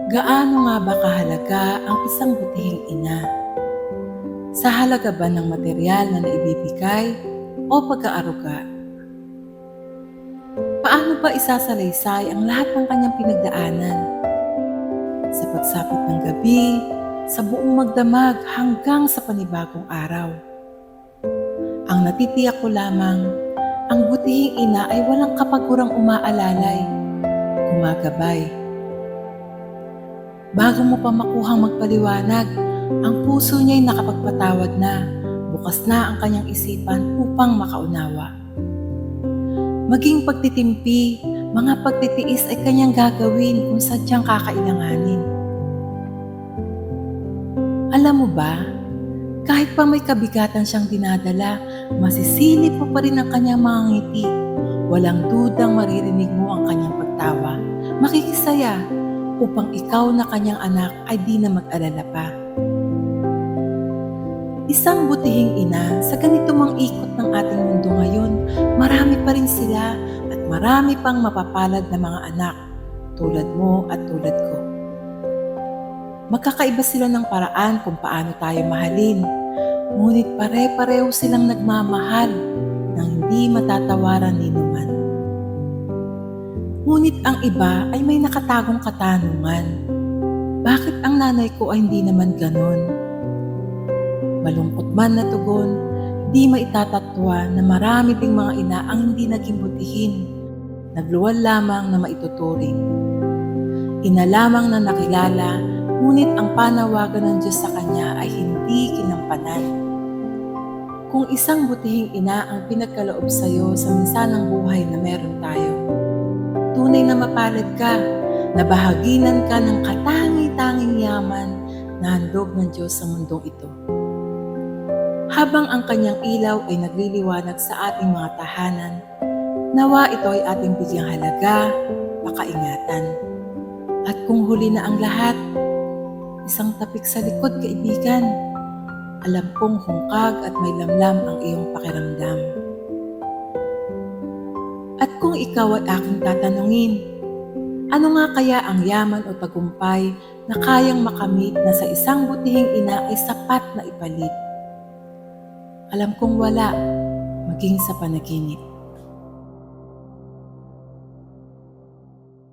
Gaano nga ba kahalaga ang isang butihing ina? Sa halaga ba ng materyal na naibibigay o pag-aaruga? Paano ba isasalaysay ang lahat ng kanyang pinagdaanan? Sa pagsapit ng gabi, sa buong magdamag hanggang sa panibagong araw. Ang natitiyak ko lamang, ang butihing ina ay walang kapagurang umaalalay, gumagabay. Bago mo pa makuhang magpaliwanag, ang puso niya'y nakapagpatawad na, bukas na ang kanyang isipan upang makaunawa. Maging pagtitimpi, mga pagtitiis ay kanyang gagawin kung sadyang kakailanganin. Alam mo ba, kahit pa may kabigatan siyang dinadala, masisilip mo pa rin ang kanyang mga ngiti. Walang dudang maririnig mo ang kanyang pagtawa, makikisaya, upang ikaw na kanyang anak ay di na mag-alala pa. Isang butihing ina, sa ganito mang ikot ng ating mundo ngayon, marami pa rin sila at marami pang mapapalad na mga anak, tulad mo at tulad ko. Magkakaiba sila ng paraan kung paano tayo mahalin, ngunit pare-pareho silang nagmamahal ng hindi matatawaran ni numan. Ngunit ang iba ay may nakatagong katanungan. Bakit ang nanay ko ay hindi naman ganon? Malungkot man na tugon, di maitatatwa na marami ding mga ina ang hindi naging butihin, nagluwal lamang na maituturing. Ina lamang na nakilala, ngunit ang panawagan ng Diyos sa kanya ay hindi kinampanan. Kung isang butihing ina ang pinagkaloob sa iyo sa minsanang buhay na meron tayo, tunay na mapalad ka, nabahaginan ka ng katangi-tanging yaman na handog ng Diyos sa mundong ito. Habang ang kanyang ilaw ay nagliliwanag sa ating mga tahanan, nawa ito ay ating bigyang halaga, pakaingatan. At kung huli na ang lahat, isang tapik sa likod, kaibigan. Alam kong hungkag at may lamlam ang iyong pakiramdam. At kung ikaw ay aking tatanungin, ano nga kaya ang yaman o tagumpay na kayang makamit na sa isang butihing ina ay sapat na ipalit? Alam kong wala, maging sa panaginip.